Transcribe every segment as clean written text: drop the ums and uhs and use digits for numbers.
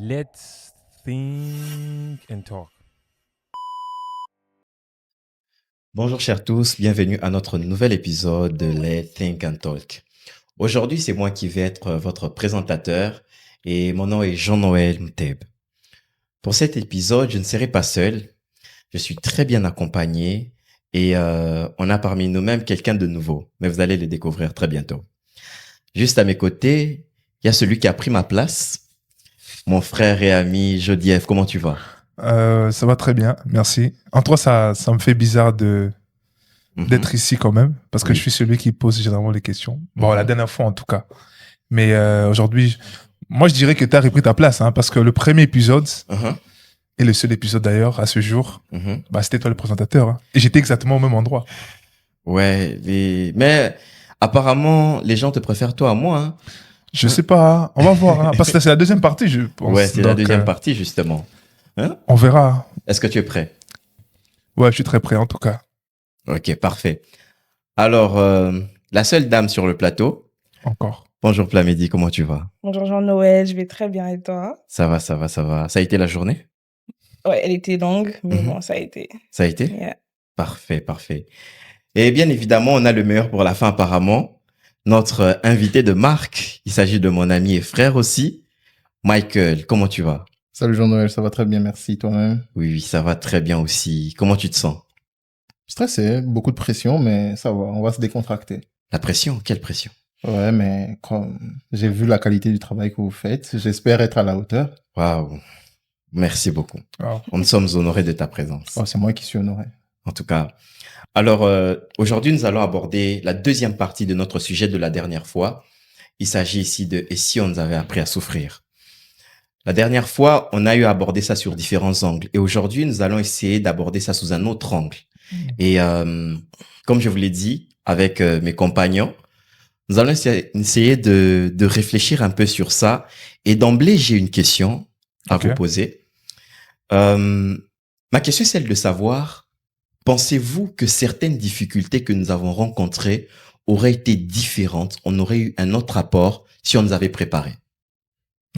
Let's think and talk. Bonjour chers tous, bienvenue à notre nouvel épisode de Let's Think and Talk. Aujourd'hui, c'est moi qui vais être votre présentateur et mon nom est Jean-Noël Mteb. Pour cet épisode, je ne serai pas seul, je suis très bien accompagné et on a parmi nous même quelqu'un de nouveau, mais vous allez le découvrir très bientôt. Juste à mes côtés, il y a celui qui a pris ma place, mon frère et ami Jodiev. Comment tu vas? Ça va très bien, merci. En toi, ça me fait bizarre d'être ici quand même, parce que Oui. je suis celui qui pose généralement les questions. Bon, Mhm. la dernière fois en tout cas. Mais aujourd'hui, moi je dirais que tu as repris ta place, hein, parce que le premier épisode, Mhm. et le seul épisode d'ailleurs à ce jour, Mhm. c'était toi le présentateur. Hein. Et j'étais exactement au même endroit. Ouais, mais apparemment, les gens te préfèrent toi à moi. Hein. Je sais pas, hein. On va voir, hein, parce que c'est la deuxième partie, je pense. Ouais, c'est la Donc, deuxième partie, justement. Hein? On verra. Est-ce que tu es prêt? Ouais, je suis très prêt en tout cas. Ok, parfait. Alors, la seule dame sur le plateau. Encore. Bonjour Plamedy, comment tu vas? Bonjour Jean-Noël, je vais très bien et toi? Ça va, ça va, ça va. Ça a été la journée? Ouais, elle était longue, mais Mhm. bon, ça a été. Ça a été? Yeah. Parfait, parfait. Et bien évidemment, on a le meilleur pour la fin apparemment. Notre invité de marque, il s'agit de mon ami et frère aussi, Michael. Comment tu vas? Salut Jean-Noël, ça va très bien, merci. Toi-même? Oui, ça va très bien aussi. Comment tu te sens? Stressé, beaucoup de pression, mais ça va, on va se décontracter. La pression? Quelle pression? Ouais, mais comme j'ai vu la qualité du travail que vous faites, j'espère être à la hauteur. Waouh. Merci beaucoup. Wow. Nous sommes honorés de ta présence. Oh, c'est moi qui suis honoré. En tout cas. Alors, aujourd'hui, nous allons aborder la deuxième partie de notre sujet de la dernière fois. Il s'agit ici de « Et si on avait appris à souffrir ?» La dernière fois, on a eu à aborder ça sur différents angles. Et aujourd'hui, nous allons essayer d'aborder ça sous un autre angle. Et comme je vous l'ai dit, avec mes compagnons, nous allons essayer de réfléchir un peu sur ça. Et d'emblée, j'ai une question à Ok. vous poser. Ma question est celle de savoir, pensez-vous que certaines difficultés que nous avons rencontrées auraient été différentes, on aurait eu un autre rapport si on nous avait préparé?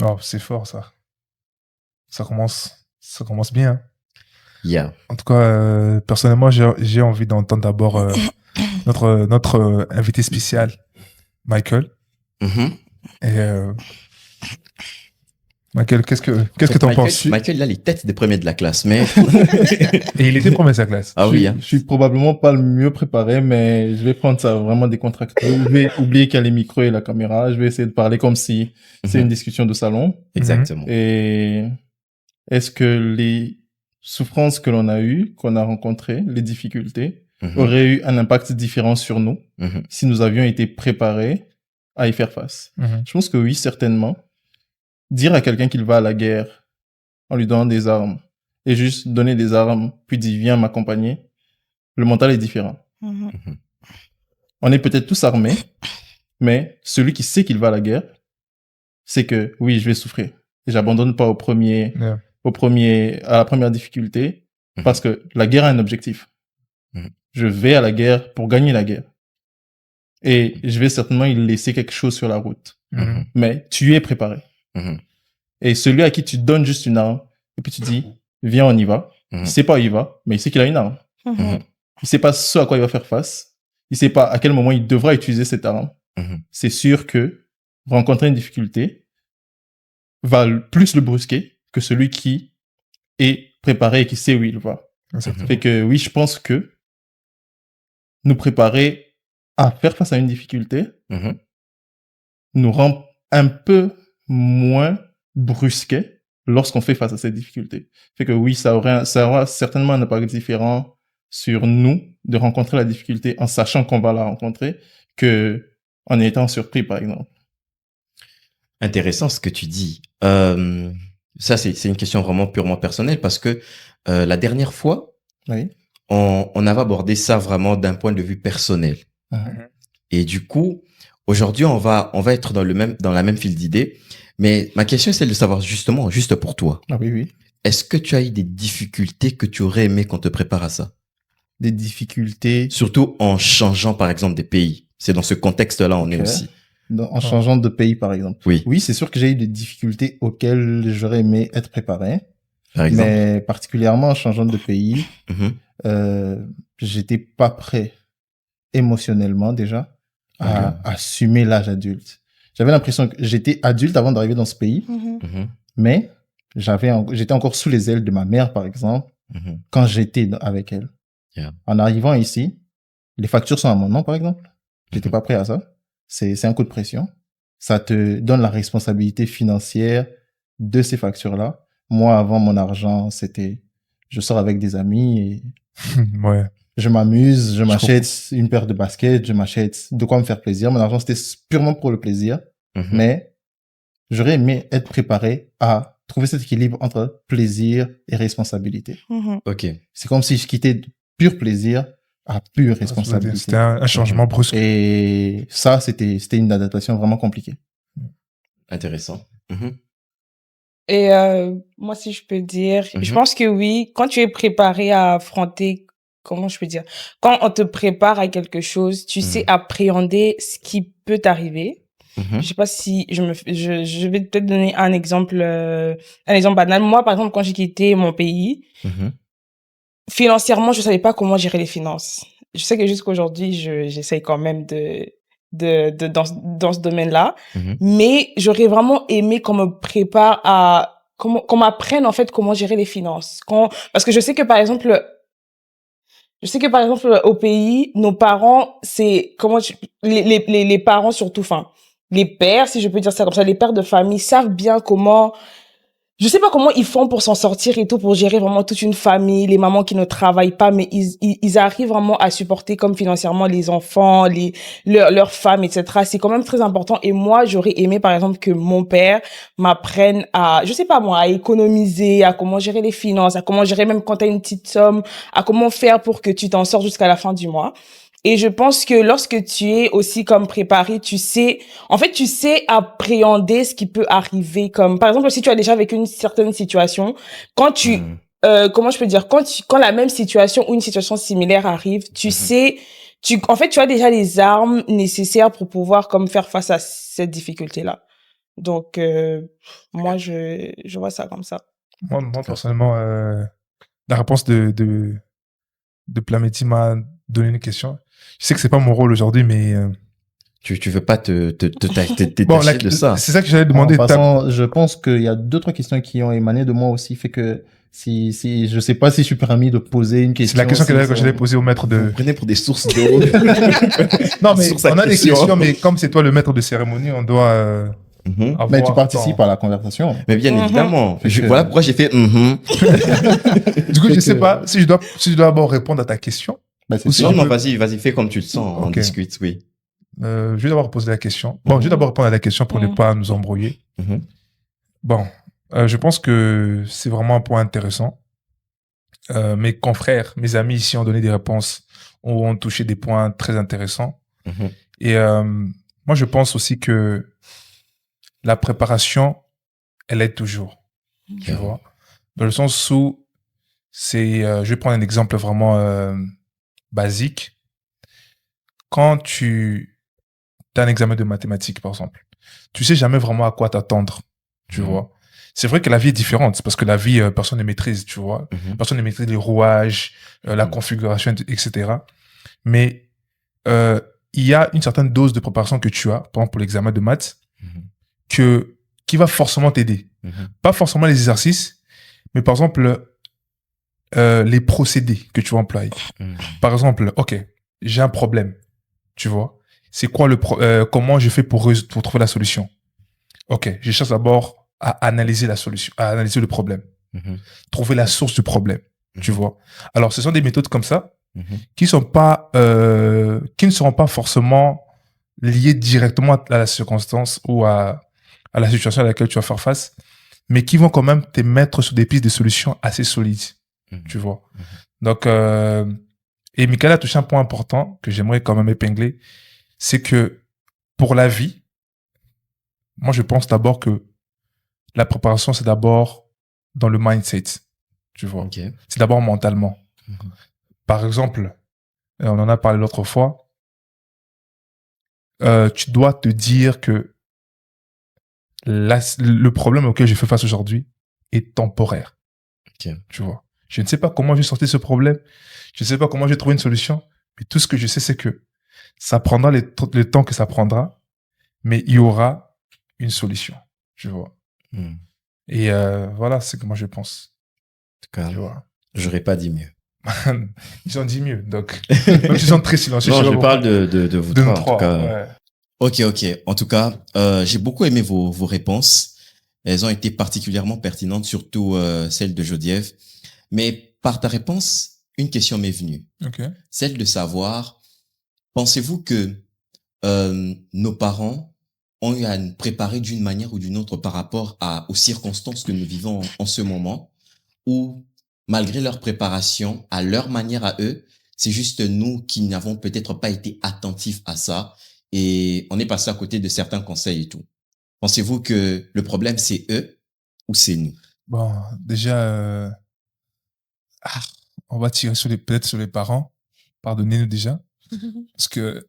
Oh, c'est fort ça. Ça commence bien. Yeah. En tout cas, personnellement, j'ai envie d'entendre d'abord notre invité spécial, Michael. Mhm. Et Michael, qu'est-ce que t'en penses? Michael, il a les têtes des premiers de la classe, mais... Et il était premier de sa classe. Ah oui, hein. Je suis probablement pas le mieux préparé, mais je vais prendre ça vraiment décontracté. Je vais oublier qu'il y a les micros et la caméra. Je vais essayer de parler comme si c'est Mhm. une discussion de salon. Exactement. Et est-ce que les souffrances que l'on a eues, qu'on a rencontrées, les difficultés, Mhm. auraient eu un impact différent sur nous Mhm. si nous avions été préparés à y faire face? Mhm. Je pense que oui, certainement. Dire à quelqu'un qu'il va à la guerre en lui donnant des armes et juste donner des armes, puis dire viens m'accompagner, le mental est différent. Mhm. On est peut-être tous armés, mais celui qui sait qu'il va à la guerre, c'est que oui, je vais souffrir. Et j'abandonne pas Yeah. à la première difficulté, Mhm. parce que la guerre a un objectif. Mhm. Je vais à la guerre pour gagner la guerre. Et je vais certainement y laisser quelque chose sur la route. Mhm. Mais tu es préparé. Mhm. Et celui à qui tu donnes juste une arme, et puis tu dis, viens, on y va. Mhm. Il sait pas où il va, mais il sait qu'il a une arme. Mhm. Il sait pas ce à quoi il va faire face. Il sait pas à quel moment il devra utiliser cette arme. Mhm. C'est sûr que rencontrer une difficulté va plus le brusquer que celui qui est préparé et qui sait où il va. Exactement. Fait que oui, je pense que nous préparer à faire face à une difficulté Mhm. nous rend un peu moins brusqués lorsqu'on fait face à cette difficulté. Fait que oui, ça aura certainement un impact différent sur nous de rencontrer la difficulté en sachant qu'on va la rencontrer que en étant surpris, par exemple. Intéressant ce que tu dis. Ça, c'est une question vraiment purement personnelle parce que la dernière fois, Oui. on avait abordé ça vraiment d'un point de vue personnel. Mhm. Et du coup, aujourd'hui, on va être dans la même file d'idées. Mais ma question, c'est de savoir justement, juste pour toi, Ah oui, oui. est-ce que tu as eu des difficultés que tu aurais aimé qu'on te prépare à ça? Des difficultés. Surtout en changeant, par exemple, des pays. C'est dans ce contexte-là, on est Ok. aussi. en changeant de pays, par exemple. Oui, Oui, c'est sûr que j'ai eu des difficultés auxquelles j'aurais aimé être préparé, par exemple. mais particulièrement en changeant de pays, Mhm. j'étais pas prêt émotionnellement déjà à assumer l'âge adulte. J'avais l'impression que j'étais adulte avant d'arriver dans ce pays, Mhm. Mhm. mais j'étais encore sous les ailes de ma mère, par exemple, Mhm. quand j'étais avec elle. Yeah. En arrivant ici, les factures sont à mon nom, par exemple. J'étais Mhm. pas prêt à ça. C'est un coup de pression. Ça te donne la responsabilité financière de ces factures-là. Moi, avant, mon argent, c'était, je sors avec des amis et Ouais. je m'amuse, je Je m'achète une paire de baskets, je m'achète de quoi me faire plaisir. Mon argent, c'était purement pour le plaisir. Mhm. Mais j'aurais aimé être préparé à trouver cet équilibre entre plaisir et responsabilité. Mhm. Ok. C'est comme si je quittais de pur plaisir à pure responsabilité. C'était un changement brusque. Et ça, c'était une adaptation vraiment compliquée. Intéressant. Mhm. Et moi, si je peux dire, je Mhm. pense que oui, quand tu es préparé à affronter, comment je peux dire, quand on te prépare à quelque chose, tu sais appréhender ce qui peut t'arriver. Mhm. Je sais pas si je vais peut-être donner un exemple banal. Moi, par exemple, quand j'ai quitté mon pays, Mhm. financièrement, je savais pas comment gérer les finances. Je sais que jusqu'à aujourd'hui, j'essaye quand même dans ce domaine-là. Mhm. Mais j'aurais vraiment aimé qu'on me prépare qu'on m'apprenne, en fait, comment gérer les finances. Parce que je sais que, par exemple, au pays, nos parents, les parents surtout, enfin, les pères, si je peux dire ça comme ça, les pères de famille savent bien comment, je sais pas comment ils font pour s'en sortir et tout, pour gérer vraiment toute une famille, les mamans qui ne travaillent pas, mais ils arrivent vraiment à supporter comme financièrement les enfants, leurs femmes, etc. C'est quand même très important. Et moi, j'aurais aimé, par exemple, que mon père m'apprenne à, je sais pas moi, à économiser, à comment gérer les finances, à comment gérer même quand t'as une petite somme, à comment faire pour que tu t'en sors jusqu'à la fin du mois. Et je pense que lorsque tu es aussi comme préparé, tu sais appréhender ce qui peut arriver. Comme, par exemple, si tu as déjà vécu une certaine situation, quand Mhm. comment je peux dire, quand la même situation ou une situation similaire arrive, tu sais, en fait, tu as déjà les armes nécessaires pour pouvoir comme faire face à cette difficulté-là. Donc, moi, je vois ça comme ça. Moi, personnellement, la réponse de Plaméti m'a donné une question. Je sais que c'est pas mon rôle aujourd'hui, mais Tu veux pas te détacher bon, de ça. c'est ça que j'allais En demander. passant, je pense qu'il y a 2-3 questions qui ont émané de moi aussi, fait que si je sais pas si je suis permis de poser une question. C'est la question si que j'allais poser au maître Vous de. prenez pour des sources d'eau. Non, mais Sur sa on a des question. questions, mais comme c'est toi le maître de cérémonie, on doit Mhm. avoir. Mais tu participes à la conversation. Mais bien Mhm. évidemment. Fait que- Voilà pourquoi j'ai fait Du coup, Fait je sais que- pas si je dois d'abord répondre à ta question. Ben, c'est Ou si sûr. Non, je non, peux- vas-y, fais comme tu le sens, on Ok. discute, oui. Je vais d'abord poser la question. Bon, je vais d'abord répondre à la question pour ne pas nous embrouiller. Mhm. Bon, je pense que c'est vraiment un point intéressant. Mes confrères, mes amis ici ont donné des réponses, ont touché des points très intéressants. Mhm. Et moi, je pense aussi que la préparation, elle aide toujours. Tu Yeah. vois, dans le sens où je vais prendre un exemple vraiment basique. Quand tu as un examen de mathématiques, par exemple, tu sais jamais vraiment à quoi t'attendre. Tu vois. C'est vrai que la vie est différente, parce que la vie, personne ne maîtrise, tu vois. Mhm. Personne ne maîtrise les rouages, la configuration, etc. Mais il y a une certaine dose de préparation que tu as, par exemple pour l'examen de maths, qui va forcément t'aider. Mhm. Pas forcément les exercices, mais par exemple les procédés que tu vas employer. Mhm. Par exemple, ok, j'ai un problème, tu vois. C'est quoi comment je fais pour trouver la solution? Ok, je cherche d'abord à analyser la solution, à analyser le problème, Mhm. trouver la source du problème, tu vois. Alors, ce sont des méthodes comme ça Mhm. qui ne seront pas forcément liées directement à la circonstance ou à la situation à laquelle tu vas faire face, mais qui vont quand même te mettre sur des pistes de solutions assez solides, tu vois. Donc, et Michael a touché un point important que j'aimerais quand même épingler, c'est que pour la vie, moi je pense d'abord que la préparation, c'est d'abord dans le mindset, tu vois. Ok. C'est d'abord mentalement. Par exemple, on en a parlé l'autre fois, tu dois te dire que le problème auquel je fais face aujourd'hui est temporaire. Ok. Tu vois. Je ne sais pas comment je vais sortir ce problème. Je ne sais pas comment je vais trouver une solution. Mais tout ce que je sais, c'est que ça prendra le temps que ça prendra, mais il y aura une solution. Tu vois. Et voilà, c'est que moi je pense. En tout cas, Tu vois. j'aurais pas dit mieux. Ils ont dit mieux, donc. Donc ils sont très silencieux. Non, sais pas je parle pourquoi. de vous De nous trois, en tout cas. ouais. Ok. En tout cas, j'ai beaucoup aimé vos réponses. Elles ont été particulièrement pertinentes, surtout celle de Jodiev. Mais par ta réponse, une question m'est venue. Ok. Celle de savoir, pensez-vous que nos parents ont eu à nous préparer d'une manière ou d'une autre par rapport aux circonstances que nous vivons en ce moment, ou malgré leur préparation, à leur manière à eux, c'est juste nous qui n'avons peut-être pas été attentifs à ça et on est passé à côté de certains conseils et tout. Pensez-vous que le problème, c'est eux ou c'est nous? Bon, déjà, on va tirer peut-être sur les parents. Pardonnez-nous déjà. Parce que,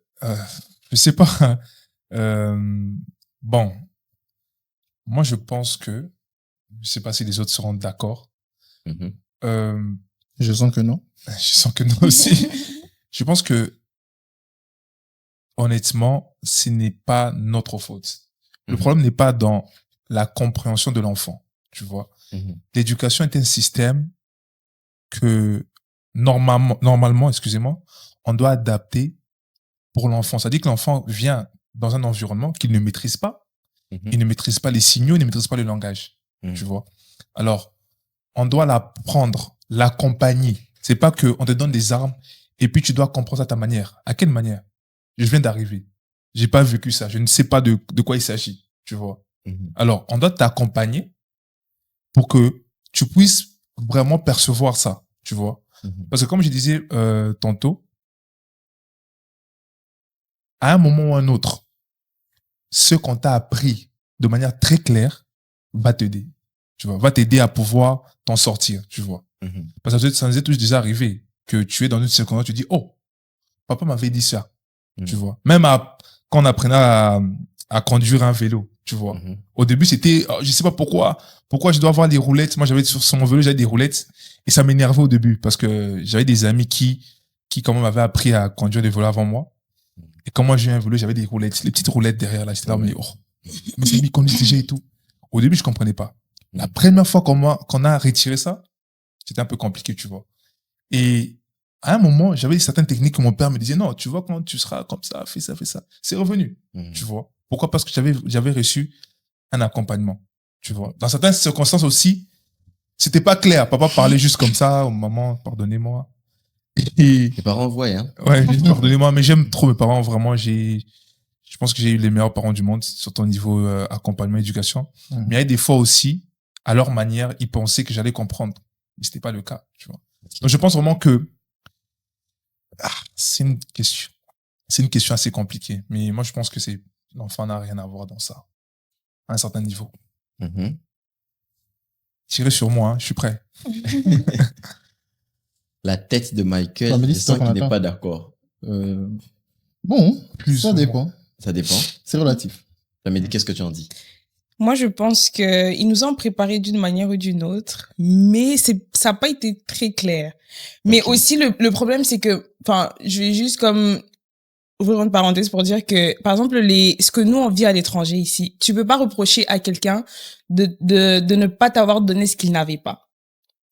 je sais pas. Bon, moi, je pense que, je sais pas si les autres seront d'accord. Je sens que non. Je sens que non aussi. Je pense que, honnêtement, ce n'est pas notre faute. Le problème n'est pas dans la compréhension de l'enfant, tu vois. L'éducation est un système que, normalement, excusez-moi, on doit adapter pour l'enfant. C'est-à-dire que l'enfant vient dans un environnement qu'il ne maîtrise pas. Il ne maîtrise pas les signaux, il ne maîtrise pas le langage, tu vois. Alors, on doit l'apprendre, l'accompagner. C'est pas que on te donne des armes et puis tu dois comprendre à ta manière. À quelle manière? Je viens d'arriver. J'ai pas vécu ça. Je ne sais pas de quoi il s'agit, tu vois. Alors, on doit t'accompagner pour que tu puisses vraiment percevoir ça, tu vois. Parce que comme je disais tantôt, à un moment ou un autre, ce qu'on t'a appris de manière très claire va t'aider, tu vois, va t'aider à pouvoir t'en sortir, tu vois. Parce que ça nous est tous déjà arrivé que tu es dans une circonstance, tu dis, oh, papa m'avait dit ça, tu vois. Même quand on apprenait à conduire un vélo, tu vois. Au début, c'était, je sais pas pourquoi je dois avoir des roulettes. Moi, j'avais sur mon vélo, j'avais des roulettes et ça m'énervait au début parce que j'avais des amis qui quand même avaient appris à conduire des vélos avant moi. Et quand moi j'ai eu un vélo, j'avais des roulettes, les petites roulettes derrière là. J'étais là, mais mes amis conduisent déjà et tout. Au début, je comprenais pas. La première fois qu'on a retiré ça, c'était un peu compliqué, tu vois. Et à un moment, j'avais certaines techniques que mon père me disait, non, tu vois, quand tu seras comme ça, fais ça. C'est revenu, tu vois. Pourquoi? Parce que j'avais reçu un accompagnement, tu vois. Dans certaines circonstances aussi, c'était pas clair. Papa parlait juste comme ça, oh, maman, pardonnez-moi. Et les parents voient, hein. Ouais, pardonnez-moi, mais j'aime trop mes parents, vraiment. Je pense que j'ai eu les meilleurs parents du monde, surtout au niveau accompagnement, éducation. Mais il y a des fois aussi, à leur manière, ils pensaient que j'allais comprendre. Mais c'était pas le cas, tu vois. Donc je pense vraiment que c'est une question assez compliquée. Mais moi, je pense que l'enfant n'a rien à voir dans ça, à un certain niveau. Tirez sur moi, hein, je suis prêt. La tête de Michael, je sens qu'il n'est pas d'accord. Bon, ça dépend. Ça dépend. C'est relatif. Amélie, qu'est-ce que tu en dis? Moi, je pense qu'ils nous ont préparés d'une manière ou d'une autre, mais ça n'a pas été très clair. Mais aussi, le problème, c'est que, enfin, je vais juste comme ouvrir une parenthèse pour dire que, par exemple, ce que nous, on vit à l'étranger ici, tu peux pas reprocher à quelqu'un de ne pas t'avoir donné ce qu'il n'avait pas.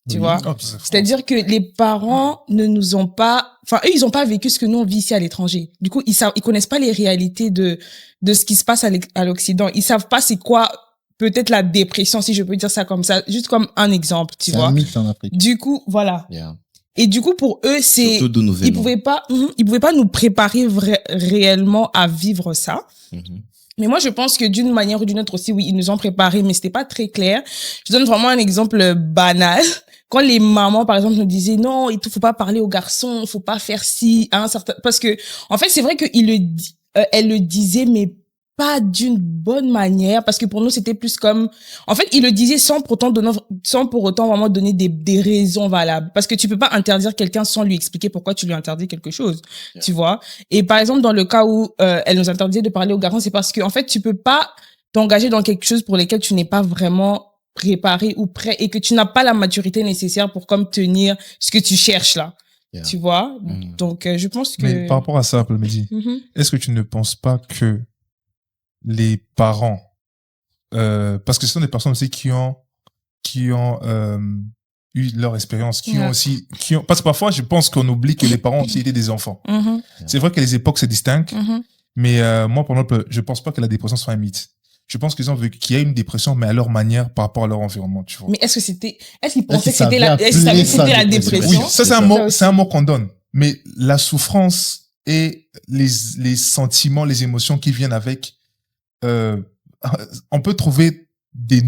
Tu vois? C'est-à-dire que les parents ne nous ont pas, enfin, eux, ils ont pas vécu ce que nous, on vit ici à l'étranger. Du coup, ils connaissent pas les réalités de ce qui se passe à l'Occident. Ils savent pas c'est quoi, peut-être la dépression, si je peux dire ça comme ça, juste comme un exemple, tu vois? C'est un mythe en Afrique. Du coup, voilà. Yeah. Et du coup, pour eux, surtout d'où nous venons. Ils pouvaient pas nous préparer réellement à vivre ça. Mais moi, je pense que d'une manière ou d'une autre aussi, oui, ils nous ont préparés, mais c'était pas très clair. Je donne vraiment un exemple banal. Quand les mamans, par exemple, nous disaient non, il faut pas parler aux garçons, il faut pas faire ci, hein, parce que, en fait, c'est vrai elle le disait, mais pas d'une bonne manière, parce que pour nous, c'était plus comme, en fait, il le disait sans pour autant vraiment donner des raisons valables. Parce que tu peux pas interdire quelqu'un sans lui expliquer pourquoi tu lui interdis quelque chose. Tu vois? Et par exemple, dans le cas où, elle nous interdisait de parler aux garçons, c'est parce que, en fait, tu peux pas t'engager dans quelque chose pour lequel tu n'es pas vraiment préparé ou prêt et que tu n'as pas la maturité nécessaire pour comme tenir ce que tu cherches là. Yeah. Tu vois? Mm. Donc, je pense que... Mais par rapport à ça, Mehdi, Mhm. est-ce que tu ne penses pas que les parents, parce que ce sont des personnes aussi qui ont eu leur expérience, parce que parfois je pense qu'on oublie que les parents ont aussi été des enfants. Mhm. C'est vrai que les époques se distinguent, Mhm. mais moi, par exemple, je pense pas que la dépression soit un mythe. Je pense qu'ils ont vu qu'il y a une dépression, mais à leur manière, par rapport à leur environnement, tu vois. Mais est-ce qu'ils pensaient que qu'ils c'était la savaient dépression? Oui, ça Ça aussi. c'est un mot qu'on donne. Mais la souffrance et les sentiments, les émotions qui viennent avec, on peut trouver des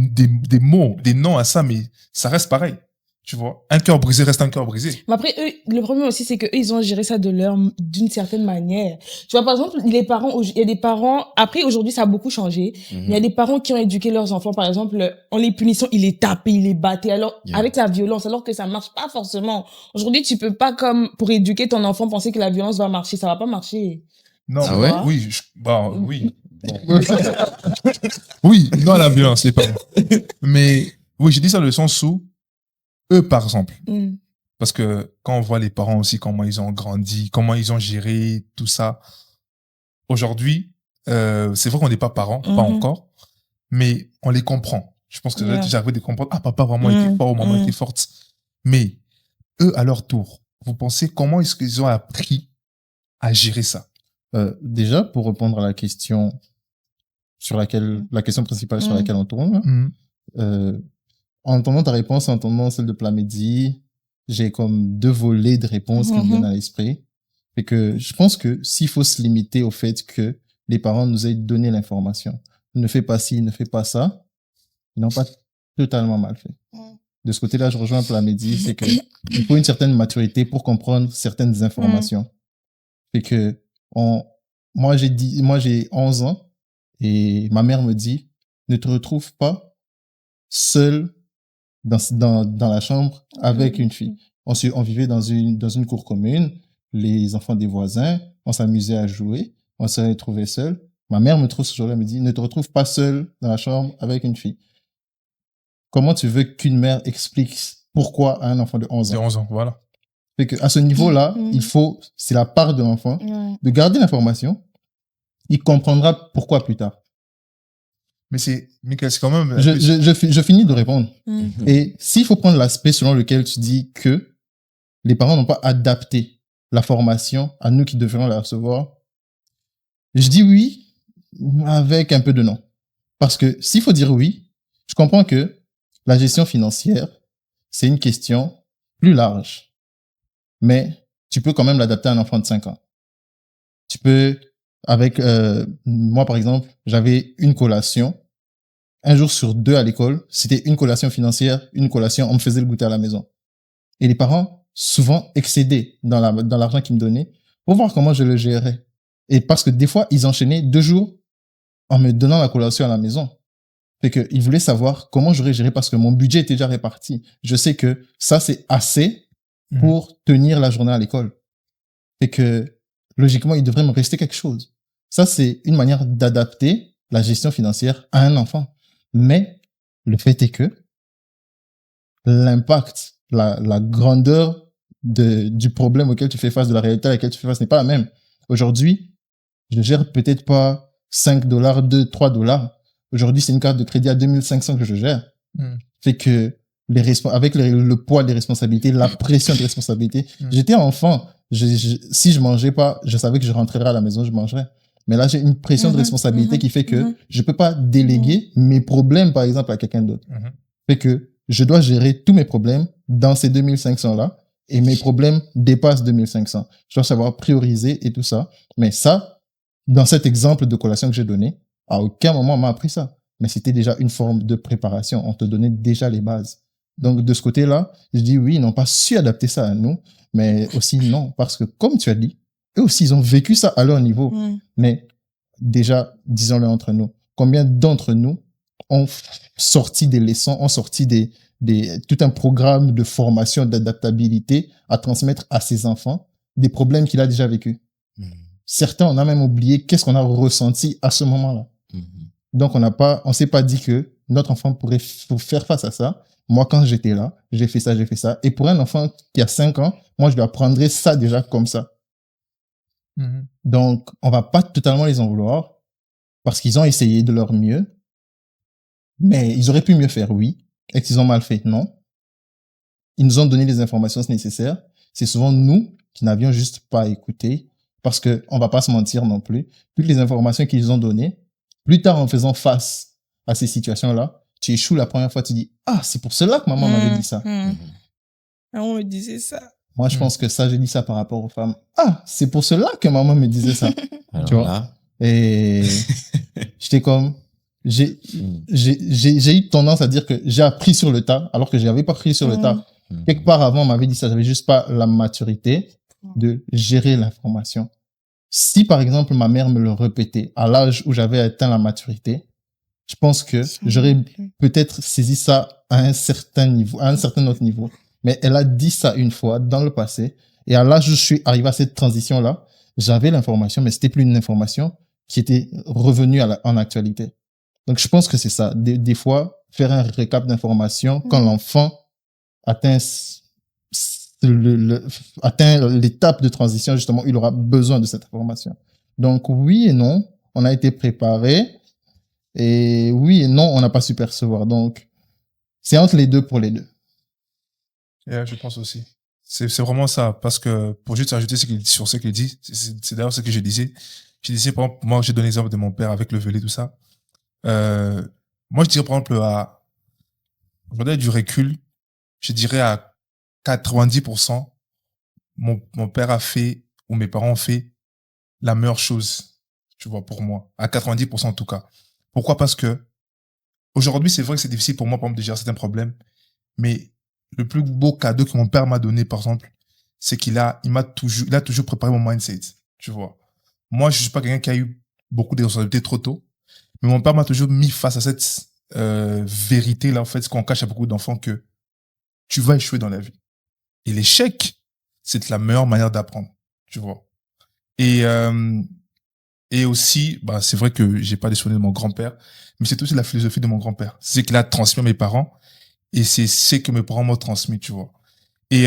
mots, des noms à ça, mais ça reste pareil. Tu vois, un cœur brisé reste un cœur brisé. Mais après, eux, le problème aussi, c'est que eux, ils ont géré ça d'une certaine manière. Tu vois, par exemple, les parents, il y a des parents, après, aujourd'hui, ça a beaucoup changé. Mhm. Il y a des parents qui ont éduqué leurs enfants, par exemple, en les punissant, ils les tapaient, ils les battaient, alors, Yeah. avec la violence, alors que ça marche pas forcément. Aujourd'hui, tu peux pas, comme, pour éduquer ton enfant, penser que la violence va marcher. Ça va pas marcher. Non, Ah ouais? Oui, oui. Bon. Oui, non à la violence, les parents. Mais oui, j'ai dit ça dans le sens où eux, par exemple, Mm. parce que quand on voit les parents aussi, comment ils ont grandi, comment ils ont géré tout ça, aujourd'hui, c'est vrai qu'on n'est pas parents, pas Mhm. encore, mais on les comprend. Je pense que Yeah. j'arrive de comprendre, ah, papa vraiment était fort, maman était forte. Mais eux, à leur tour, vous pensez comment est-ce qu'ils ont appris à gérer ça? Déjà, pour répondre à la question la question principale sur laquelle on tourne, Mhm. en entendant ta réponse, en entendant celle de Plamedi, j'ai comme deux volets de réponses qui me viennent à l'esprit. Et que je pense que s'il faut se limiter au fait que les parents nous aient donné l'information, ne fais pas ci, ne fais pas ça, ils n'ont pas totalement mal fait. De ce côté-là, je rejoins Plamedi, c'est que il faut une certaine maturité pour comprendre certaines informations. Fait que moi j'ai 11 ans et ma mère me dit, ne te retrouve pas seul dans la chambre avec une fille. On vivait dans une cour commune, les enfants des voisins, on s'amusait à jouer, on se retrouvait seul. Ma mère me trouve ce jour-là, me dit, ne te retrouve pas seul dans la chambre avec une fille. Comment tu veux qu'une mère explique pourquoi à un enfant de 11 De ans? 11 ans, voilà. Fait que à ce niveau-là, c'est la part de l'enfant de garder l'information. Il comprendra pourquoi plus tard. Mais Michael, c'est quand même... Je finis de répondre. Mm. Et s'il faut prendre l'aspect selon lequel tu dis que les parents n'ont pas adapté la formation à nous qui devrions la recevoir, je dis oui avec un peu de non. Parce que s'il faut dire oui, je comprends que la gestion financière, c'est une question plus large. Mais tu peux quand même l'adapter à un enfant de 5 ans. Tu peux, moi par exemple, j'avais une collation. Un jour sur 2 à l'école, c'était une collation financière, une collation, on me faisait le goûter à la maison. Et les parents, souvent, excédaient dans l'argent qu'ils me donnaient pour voir comment je le gérais. Et parce que des fois, ils enchaînaient 2 jours en me donnant la collation à la maison. Fait que ils voulaient savoir comment j'aurais géré parce que mon budget était déjà réparti. Je sais que ça, c'est assez pour tenir la journée à l'école. Fait que, logiquement, il devrait me rester quelque chose. Ça, c'est une manière d'adapter la gestion financière à un enfant. Mais le fait est que l'impact, la grandeur du problème auquel tu fais face, de la réalité à laquelle tu fais face n'est pas la même. Aujourd'hui, je gère peut-être pas $5, 2, $3. Aujourd'hui, c'est une carte de crédit à 2500 que je gère. Fait que avec le poids des responsabilités, la pression des responsabilités, j'étais enfant. Si je mangeais pas, je savais que je rentrerais à la maison, je mangerais. Mais là, j'ai une pression de responsabilité qui fait que je peux pas déléguer mes problèmes, par exemple, à quelqu'un d'autre. Fait que je dois gérer tous mes problèmes dans ces 2500-là et mes problèmes dépassent 2500. Je dois savoir prioriser et tout ça. Mais ça, dans cet exemple de collation que j'ai donné, à aucun moment on m'a appris ça. Mais c'était déjà une forme de préparation. On te donnait déjà les bases. Donc, de ce côté-là, je dis oui, ils n'ont pas su adapter ça à nous, mais aussi non. Parce que, comme tu as dit, eux aussi, ils ont vécu ça à leur niveau. Mais déjà, disons-le entre nous, combien d'entre nous ont sorti des leçons, ont sorti tout un programme de formation, d'adaptabilité à transmettre à ses enfants des problèmes qu'il a déjà vécus. Certains, on a même oublié qu'est-ce qu'on a ressenti à ce moment-là. Donc, on s'est pas dit que notre enfant pourrait faire face à ça. Moi, quand j'étais là, j'ai fait ça. Et pour un enfant qui a 5 ans, moi, je lui apprendrais ça déjà comme ça. Donc, on va pas totalement les en vouloir parce qu'ils ont essayé de leur mieux. Mais ils auraient pu mieux faire, oui. Et qu'ils ont mal fait, non. Ils nous ont donné les informations nécessaires. C'est souvent nous qui n'avions juste pas écouté parce que on va pas se mentir non plus. Toutes les informations qu'ils ont données, plus tard en faisant face à ces situations-là, tu échoues la première fois, tu dis « Ah, c'est pour cela que maman m'avait dit ça. » On me disait ça. Moi, je pense que ça, j'ai dit ça par rapport aux femmes. « Ah, c'est pour cela que maman me disait ça. » Alors Tu vois? là, Et j'étais comme... J'ai eu tendance à dire que j'ai appris sur le tas, alors que je n'avais pas appris sur le tas. Quelque part avant, on m'avait dit ça, j'avais juste pas la maturité de gérer l'information. Si, par exemple, ma mère me le répétait à l'âge où j'avais atteint la maturité, je pense que j'aurais peut-être saisi ça à un certain niveau, à un certain autre niveau. Mais elle a dit ça une fois dans le passé. Et à l'âge où je suis arrivé à cette transition-là, j'avais l'information, mais c'était plus une information qui était revenue en actualité. Donc, je pense que c'est ça. Des fois, faire un récap d'informations quand l'enfant atteint atteint l'étape de transition, justement, il aura besoin de cette information. Donc, oui et non, on a été préparé. Et oui et non, on n'a pas su percevoir. Donc, c'est entre les deux pour les deux. Je pense aussi. C'est vraiment ça. Parce que, pour juste ajouter sur ce qu'il dit, c'est d'ailleurs ce que je disais. Je disais, par exemple, moi, j'ai donné l'exemple de mon père avec le velay, tout ça. Moi, je dirais, par exemple, je donne du recul, je dirais à 90%, mon père a fait, ou mes parents ont fait la meilleure chose, tu vois, pour moi. À 90% en tout cas. Pourquoi? Parce que aujourd'hui, c'est vrai que c'est difficile pour moi, par exemple, de gérer certains problèmes, mais le plus beau cadeau que mon père m'a donné, par exemple, c'est qu'il a toujours préparé mon mindset, tu vois. Moi, je suis pas quelqu'un qui a eu beaucoup de responsabilités trop tôt, mais mon père m'a toujours mis face à cette vérité-là, en fait, ce qu'on cache à beaucoup d'enfants, que tu vas échouer dans la vie. Et l'échec, c'est la meilleure manière d'apprendre, tu vois. Et aussi, bah, c'est vrai que j'ai pas des souvenirs de mon grand-père, mais c'est aussi la philosophie de mon grand-père. C'est ce qu'il a transmis à mes parents, et c'est ce que mes parents m'ont transmis, tu vois. Et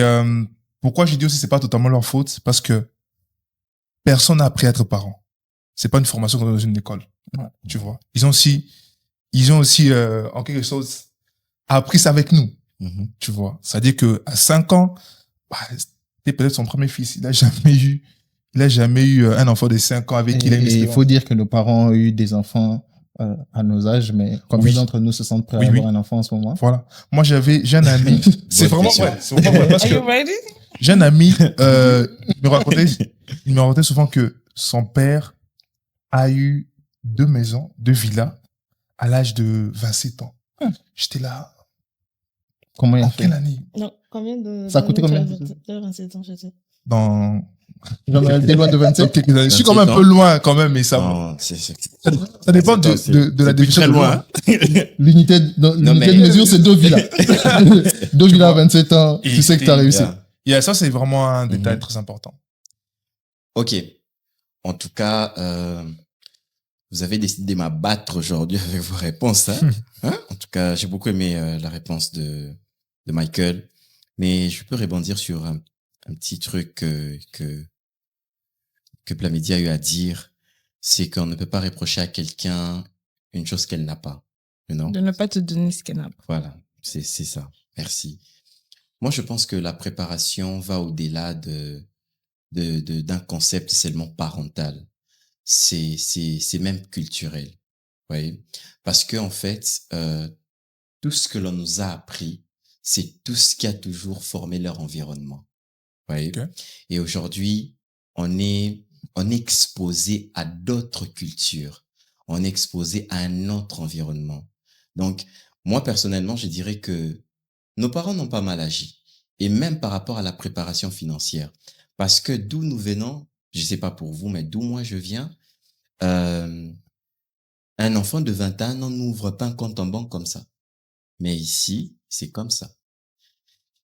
pourquoi je dis aussi c'est pas totalement leur faute, parce que personne n'a appris à être parent. C'est pas une formation qu'on donne dans une école, tu vois. Ils ont aussi en quelque chose appris ça avec nous, tu vois. C'est-à-dire que à 5 ans, bah, c'était peut-être son premier fils. Il a jamais eu un enfant de 5 ans avec qui il a une Et il expérience. faut dire que nos parents ont eu des enfants à nos âges, mais combien d'entre nous se sentent prêts à avoir un enfant en ce moment? Voilà. Moi, j'ai un ami. C'est vraiment vrai. C'est vraiment vrai. Parce Are you que ready? j'ai un ami, il me racontait souvent que son père a eu 2 maisons, 2 villas à l'âge de 27 ans. J'étais là. Comment il a En fait? quelle année? Non, combien de... Ça a coûté combien? 27 ans, je sais. Dans Jean-Noël, t'es loin de 27? quelques années. Je suis quand même un peu loin, quand même, mais ça va. non, Ça dépend de la définition très de loin. L'unité Non, mais- de mesure, c'est 2 villas. 2 villas à 27 ans, Et tu sais que t'as réussi. Yeah. Et ça, c'est vraiment un détail très important. Ok. En tout cas, vous avez décidé de m'abattre aujourd'hui avec vos réponses. Hein? En tout cas, j'ai beaucoup aimé la réponse de Michael. Mais je peux rebondir sur un petit truc que Plamedy a eu à dire. C'est qu'on ne peut pas reprocher à quelqu'un une chose qu'elle n'a pas. You know? De ne pas te donner ce qu'elle n'a pas. Voilà, c'est ça. Merci. Moi, je pense que la préparation va au-delà d'un concept seulement parental. C'est même culturel. Vous voyez? Parce que, en fait, tout ce que l'on nous a appris, c'est tout ce qui a toujours formé leur environnement. Vous voyez? Okay. Et aujourd'hui, on est exposé à d'autres cultures. On est exposé à un autre environnement. Donc, moi, personnellement, je dirais que nos parents n'ont pas mal agi. Et même par rapport à la préparation financière. Parce que d'où nous venons, je sais pas pour vous, mais d'où moi je viens, un enfant de 20 ans n'ouvre pas un compte en banque comme ça. Mais ici, c'est comme ça.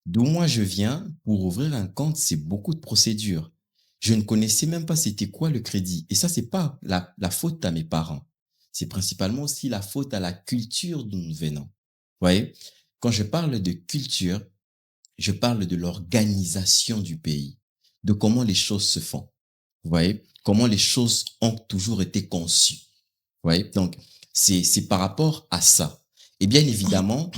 D'où moi je viens, pour ouvrir un compte, c'est beaucoup de procédures. Je ne connaissais même pas c'était quoi le crédit. Et ça, c'est pas la faute à mes parents. C'est principalement aussi la faute à la culture d'où nous venons. Vous voyez? Quand je parle de culture, je parle de l'organisation du pays, de comment les choses se font. Vous voyez? Comment les choses ont toujours été conçues. Vous voyez? Donc, c'est par rapport à ça. Et bien évidemment,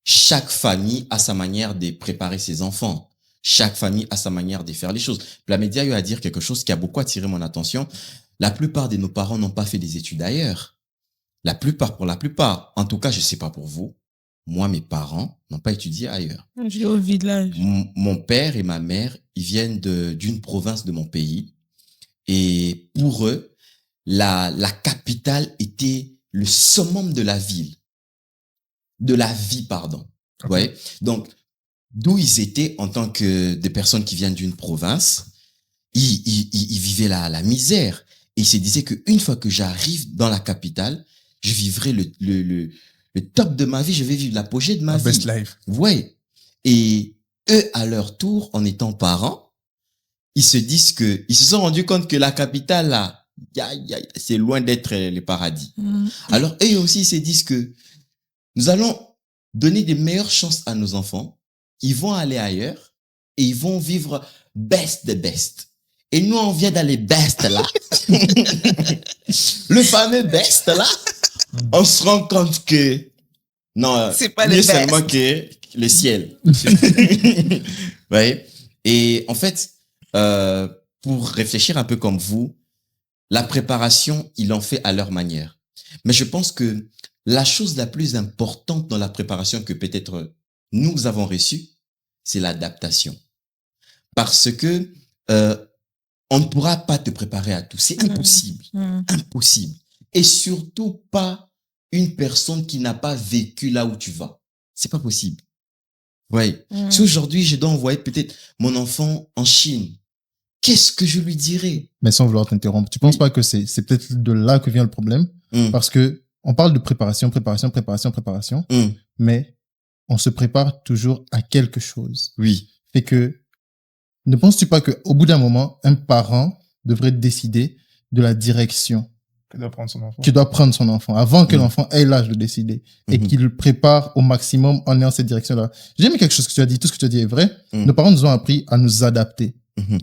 chaque famille a sa manière de préparer ses enfants. Chaque famille a sa manière de faire les choses. La média a eu à dire quelque chose qui a beaucoup attiré mon attention. La plupart de nos parents n'ont pas fait des études ailleurs. Pour la plupart. En tout cas, je sais pas pour vous. Moi, mes parents n'ont pas étudié ailleurs. Je vais au village. Mon père et ma mère, ils viennent d'une province de mon pays. Et pour eux, la capitale était le summum de la ville. De la vie, pardon. Okay. Ouais. Donc, d'où ils étaient en tant que des personnes qui viennent d'une province, ils vivaient la misère. Et ils se disaient qu'une fois que j'arrive dans la capitale, je vivrai le top de ma vie, je vais vivre l'apogée de ma vie. Best life. Ouais. Et eux, à leur tour, en étant parents, ils se sont rendus compte que la capitale, là, c'est loin d'être les paradis. Alors, eux aussi, ils se disent que nous allons donner des meilleures chances à nos enfants. Ils vont aller ailleurs et ils vont vivre best de best. Et nous, on vient d'aller best là. Le fameux best là. On se rend compte que non, C'est pas mieux le seulement best. que le ciel. Ouais. Et en fait, pour réfléchir un peu comme vous, la préparation, ils l'ont fait à leur manière. Mais je pense que la chose la plus importante dans la préparation que peut-être nous avons reçue, c'est l'adaptation. Parce que on ne pourra pas te préparer à tout. C'est impossible. Impossible. Et surtout pas une personne qui n'a pas vécu là où tu vas. C'est pas possible. Oui. Si aujourd'hui, je dois envoyer peut-être mon enfant en Chine, qu'est-ce que je lui dirais? Mais sans vouloir t'interrompre, tu penses pas que c'est peut-être de là que vient le problème? Parce que on parle de préparation, mais on se prépare toujours à quelque chose. Oui. Fait que, ne penses-tu pas qu'au bout d'un moment, un parent devrait décider de la direction Que doit prendre son enfant. que doit prendre son enfant avant que l'enfant ait l'âge de décider et qu'il le prépare au maximum en ayant cette direction-là? J'ai aimé quelque chose que tu as dit, tout ce que tu as dit est vrai. Nos parents nous ont appris à nous adapter.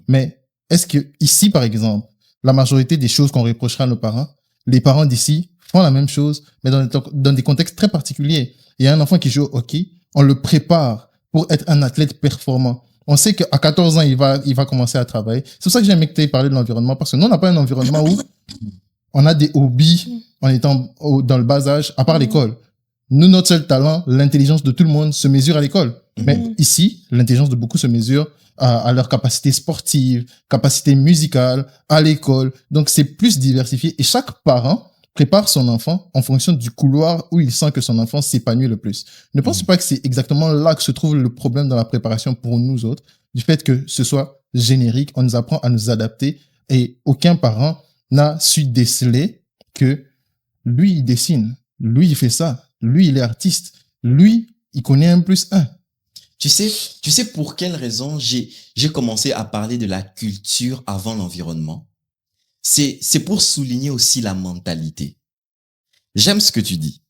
Mais est-ce que ici, par exemple, la majorité des choses qu'on reprochera à nos parents, les parents d'ici font la même chose, mais dans des contextes très particuliers. Il y a un enfant qui joue au hockey, on le prépare pour être un athlète performant. On sait qu'à 14 ans, il va commencer à travailler. C'est pour ça que j'ai aimé que tu aies parlé de l'environnement, parce que nous, on n'a pas un environnement où on a des hobbies en étant dans le bas âge, à part l'école. Nous, notre seul talent, l'intelligence de tout le monde se mesure à l'école. Mais ici, l'intelligence de beaucoup se mesure à leur capacité sportive, capacité musicale, à l'école. Donc, c'est plus diversifié. Et chaque parent prépare son enfant en fonction du couloir où il sent que son enfant s'épanouit le plus. Ne pense pas que c'est exactement là que se trouve le problème dans la préparation pour nous autres, du fait que ce soit générique, on nous apprend à nous adapter et aucun parent n'a su déceler que lui, il dessine, lui, il fait ça, lui, il est artiste, lui, il connaît 1+1. Tu sais pour quelle raison j'ai commencé à parler de la culture avant l'environnement? C'est pour souligner aussi la mentalité. J'aime ce que tu dis.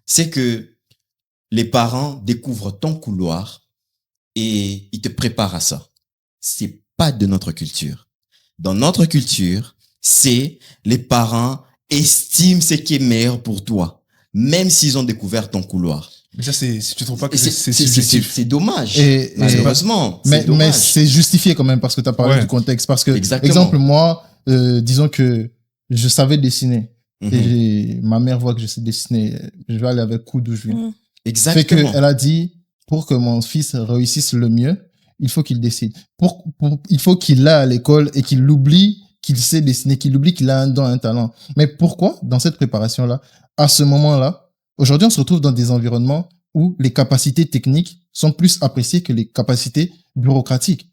C'est que les parents découvrent ton couloir et ils te préparent à ça. C'est pas de notre culture. Dans notre culture, c'est les parents estiment ce qui est meilleur pour toi, même s'ils ont découvert ton couloir. Mais ça, tu trouves pas que Et c'est subjectif? c'est dommage. Et Malheureusement. mais c'est justifié quand même parce que tu as parlé du contexte. Parce que, Exactement. exemple, moi, disons que je savais dessiner. Et ma mère voit que je sais dessiner. Je vais aller avec coup d'où je viens. Exactement. Fait que elle a dit, pour que mon fils réussisse le mieux, il faut qu'il dessine. Il faut qu'il aille à l'école et qu'il oublie qu'il sait dessiner, qu'il oublie qu'il a un don, un talent. Mais pourquoi, dans cette préparation-là, à ce moment-là, aujourd'hui, on se retrouve dans des environnements où les capacités techniques sont plus appréciées que les capacités bureaucratiques.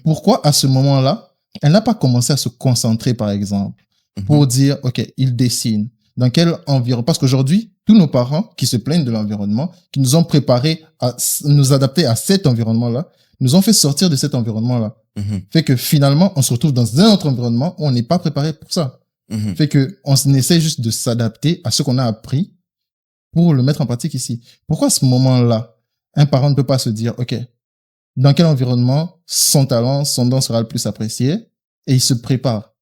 Pourquoi, à ce moment-là, elle n'a pas commencé à se concentrer, par exemple, pour dire, OK, ils dessinent. Dans quel environnement? Parce qu'aujourd'hui, tous nos parents qui se plaignent de l'environnement, qui nous ont préparés à nous adapter à cet environnement-là, nous ont fait sortir de cet environnement-là. Fait que finalement, on se retrouve dans un autre environnement où on n'est pas préparé pour ça. Fait que on essaie juste de s'adapter à ce qu'on a appris pour le mettre en pratique ici. Pourquoi à ce moment-là, un parent ne peut pas se dire, OK, dans quel environnement son talent, son don sera le plus apprécié, et il se prépare?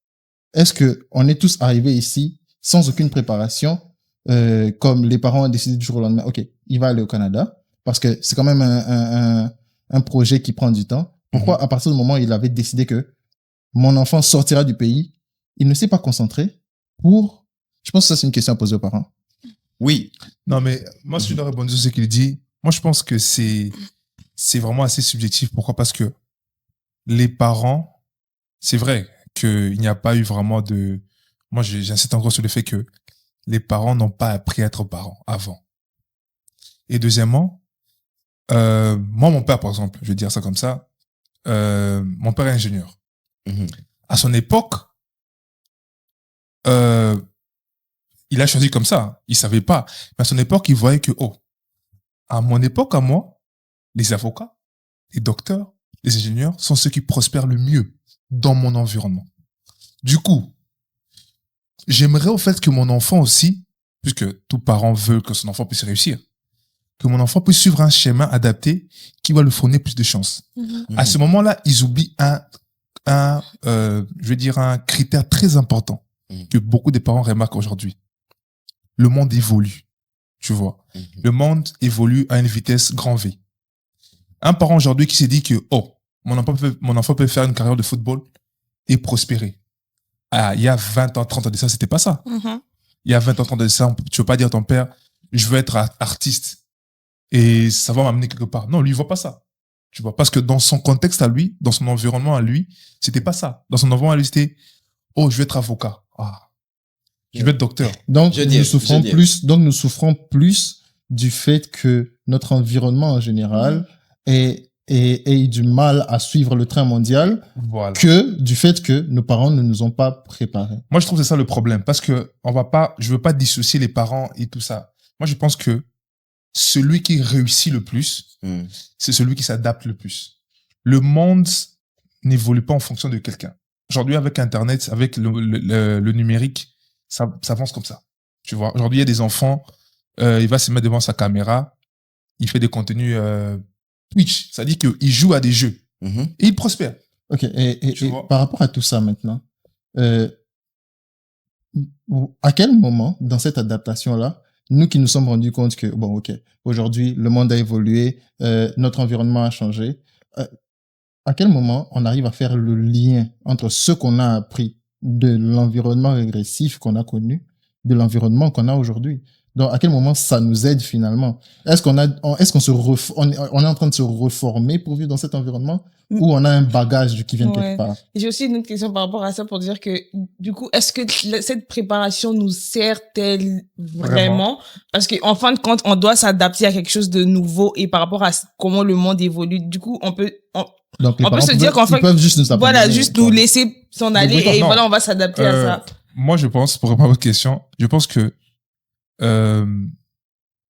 Est-ce que on est tous arrivés ici sans aucune préparation, comme les parents ont décidé du jour au lendemain, OK, il va aller au Canada, parce que c'est quand même un projet qui prend du temps. Pourquoi, à partir du moment où il avait décidé que mon enfant sortira du pays, il ne s'est pas concentré pour... Je pense que ça, c'est une question à poser aux parents. Oui. Non, mais moi, si je dois répondre sur ce qu'il dit, moi, je pense que c'est vraiment assez subjectif. Pourquoi? Parce que les parents, c'est vrai qu'il n'y a pas eu vraiment de... Moi, j'insiste encore sur le fait que les parents n'ont pas appris à être parents avant. Et deuxièmement, moi, mon père, par exemple, je vais dire ça comme ça, mon père est ingénieur. À son époque, il a choisi comme ça. Il savait pas. Mais à son époque, il voyait que, à mon époque, à moi, les avocats, les docteurs, les ingénieurs sont ceux qui prospèrent le mieux dans mon environnement. Du coup, j'aimerais au fait que mon enfant aussi, puisque tout parent veut que son enfant puisse réussir, que mon enfant puisse suivre un schéma adapté qui va lui fournir plus de chances. À ce moment-là, ils oublient je vais dire un critère très important que beaucoup de parents remarquent aujourd'hui. Le monde évolue, tu vois. Le monde évolue à une vitesse grand V. Un parent aujourd'hui qui s'est dit que, mon enfant peut faire une carrière de football et prospérer. Ah, il y a 20 ans, 30 ans de ça, c'était pas ça. Il y a 20 ans, 30 ans de ça, tu veux pas dire à ton père, je veux être artiste et ça va m'amener quelque part. Non, lui, il voit pas ça. Tu vois, parce que dans son contexte à lui, dans son environnement à lui, c'était pas ça. Dans son environnement à lui, c'était, je vais être avocat. Je vais être docteur. Donc, nous souffrons plus du fait que notre environnement en général ait du mal à suivre le train mondial, que du fait que nos parents ne nous ont pas préparés. Moi, je trouve que c'est ça le problème, parce que je veux pas dissocier les parents et tout ça. Moi, je pense que celui qui réussit le plus, c'est celui qui s'adapte le plus. Le monde n'évolue pas en fonction de quelqu'un. Aujourd'hui, avec Internet, avec le numérique, ça avance comme ça. Tu vois, aujourd'hui, il y a des enfants, il va se mettre devant sa caméra, il fait des contenus Twitch, ça dit qu'il joue à des jeux et il prospère. Ok, et par rapport à tout ça maintenant, à quel moment dans cette adaptation-là, nous qui nous sommes rendus compte que, aujourd'hui, le monde a évolué, notre environnement a changé, à quel moment on arrive à faire le lien entre ce qu'on a appris de l'environnement régressif qu'on a connu, de l'environnement qu'on a aujourd'hui? Donc, à quel moment ça nous aide finalement? Est-ce qu'on est en train de se reformer pour vivre dans cet environnement ou on a un bagage qui vient de quelque part? J'ai aussi une autre question par rapport à ça pour dire que, du coup, est-ce que cette préparation nous sert-elle vraiment? Parce qu'en fin de compte, on doit s'adapter à quelque chose de nouveau et par rapport à comment le monde évolue. Du coup, on peut se dire qu'en fait, juste nous laisser s'en aller et voilà, on va s'adapter à ça. Moi, je pense, pour répondre à votre question, je pense que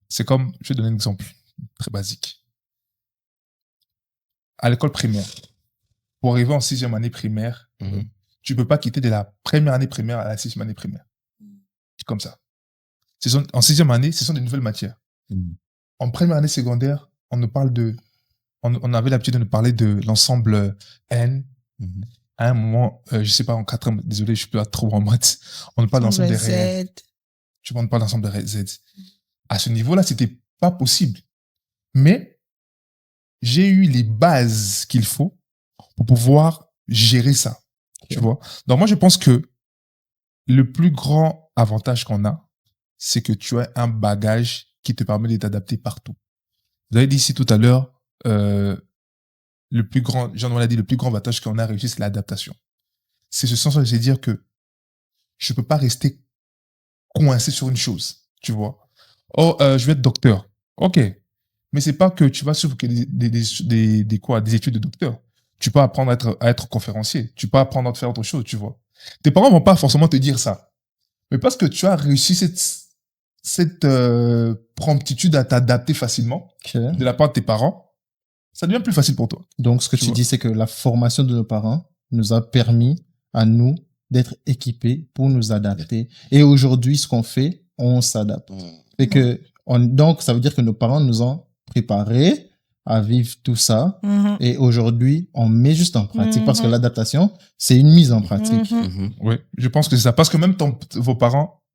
c'est comme, je vais donner un exemple très basique. À l'école primaire, pour arriver en 6e année primaire, tu peux pas quitter de la première année primaire à la 6e année primaire. C'est comme ça. En 6e année, ce sont des nouvelles matières. En première année secondaire, on avait l'habitude de nous parler de l'ensemble N. À un moment, je sais pas, en 4e, désolé, je suis pas trop en maths, on nous parle de l'ensemble des réels. Tu ne pas l'ensemble de Z. À ce niveau-là, c'était pas possible. Mais j'ai eu les bases qu'il faut pour pouvoir gérer ça. Tu vois? Donc moi, je pense que le plus grand avantage qu'on a, c'est que tu as un bagage qui te permet de t'adapter partout. Vous avez dit ici tout à l'heure, Jean-Noël a dit, le plus grand avantage qu'on a réussi, c'est l'adaptation. C'est ce sens où je vais dire que je peux pas rester coincé sur une chose, tu vois. Je vais être docteur. Ok. Mais c'est pas que tu vas suivre des études de docteur. Tu peux apprendre à être conférencier. Tu peux apprendre à faire autre chose, tu vois. tes parents vont pas forcément te dire ça. Mais parce que tu as réussi cette promptitude à t'adapter facilement Ok. de la part de tes parents, ça devient plus facile pour toi. Donc, ce que Tu tu vois. dis, c'est que la formation de nos parents nous a permis à nous d'être équipés pour nous adapter. Et aujourd'hui, ce qu'on fait, on s'adapte. Et que, donc, ça veut dire que nos parents nous ont préparés à vivre tout ça. Mhm. Et aujourd'hui, on met juste en pratique parce que Mhm. l'adaptation, c'est une mise en pratique. Mhm. Oui, je pense que c'est ça. Parce que même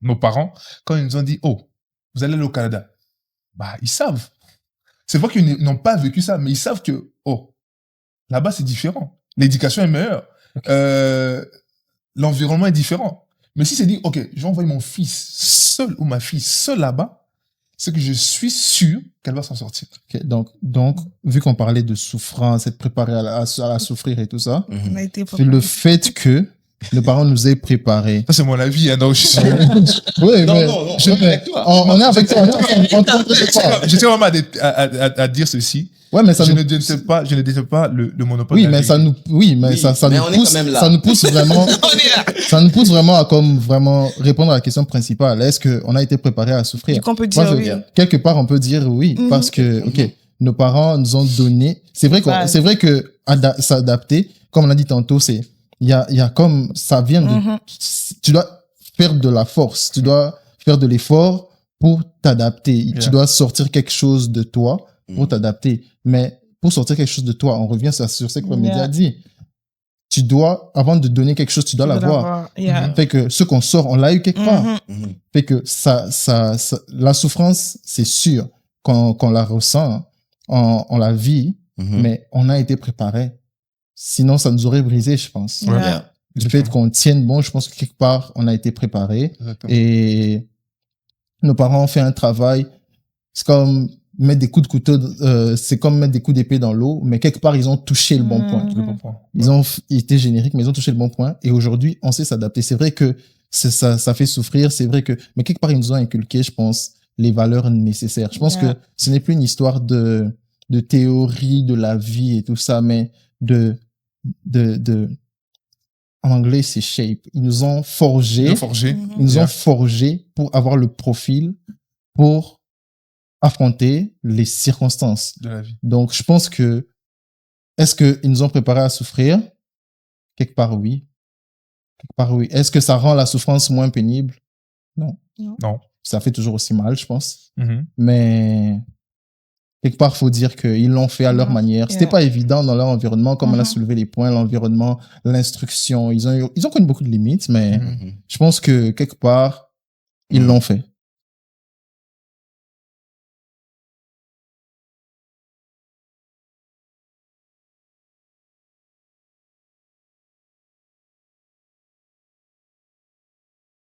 nos parents, quand ils nous ont dit, oh, vous allez aller au Canada, bah, ils savent. C'est vrai qu'ils n'ont pas vécu ça, mais ils savent que, oh, là-bas, c'est différent. L'éducation est meilleure. L'environnement est différent. Mais si c'est dit, OK, je vais envoyer mon fils seul ou ma fille seule là-bas, c'est que je suis sûr qu'elle va s'en sortir. Ok, donc, vu qu'on parlait de souffrance, être préparé à la souffrir et tout ça, On a été c'est le fait que nos parents nous aient préparés. Ça, c'est mon avis, hein, donc je suis... Oui, Non, mais non, non, je- on est avec toi. on est avec toi. On est avec toi. Je tiens vraiment à dire ceci. Ouais, mais ça Je nous ne déteste pas le monopole. oui, de la mais vie. ça nous, oui, mais Oui, ça mais nous on est pousse, quand même là. ça nous pousse vraiment, ça nous pousse vraiment à comme vraiment répondre à la question principale. Est-ce qu'on a été préparé à souffrir? Du coup, on peut Moi, dire je- oui. quelque part, on peut dire oui, Mhm. parce que, ok, nos parents nous ont donné, c'est vrai Base. c'est vrai que s'adapter, comme on a dit tantôt, il y a comme, ça vient de, Mhm. tu dois faire de la force, tu dois faire de l'effort pour t'adapter. Tu Yeah. dois sortir quelque chose de toi pour Mhm. t'adapter. Mais pour sortir quelque chose de toi, on revient sur ce que le média Yeah. dit. Tu dois, avant de donner quelque chose, tu dois Tu veux l'avoir. Yeah. Fait que ce qu'on sort, on l'a eu quelque part. Mhm. Mhm. Fait que la souffrance, c'est sûr qu'on la ressent, on la vit, Mhm. mais on a été préparé. Sinon, ça nous aurait brisé, je pense. Ouais. Yeah. Le fait qu'on tienne bon, je pense que quelque part, on a été préparé. Exactement. Et nos parents ont fait un travail. C'est comme mettre des coups de couteau, c'est comme mettre des coups d'épée dans l'eau, mais quelque part, ils ont touché le bon point. Je comprends. Ils ont été génériques, mais ils ont touché le bon point. Et aujourd'hui, on sait s'adapter. C'est vrai que ça fait souffrir. C'est vrai que, mais quelque part, ils nous ont inculqué, je pense, les valeurs nécessaires. Je pense Yeah. que ce n'est plus une histoire de théorie de la vie et tout ça, mais en anglais, c'est shape. Ils nous ont forgé. Bien forgé. Mhm. Ils nous Yeah. ont forgé pour avoir le profil pour affronter les circonstances. De la vie. Donc, je pense que, est-ce qu'ils nous ont préparés à souffrir? Quelque part, oui. Quelque part, oui. Est-ce que ça rend la souffrance moins pénible? Non. Non. Ça fait toujours aussi mal, je pense. Mhm. Mais, quelque part, faut dire qu'ils l'ont fait à leur Mhm. manière. C'était Yeah. pas évident dans leur environnement, comme on a Mhm. soulevé les points, l'environnement, l'instruction. Ils ont connu beaucoup de limites, mais Mhm. Mhm. je pense que quelque part, ils Mhm. l'ont fait.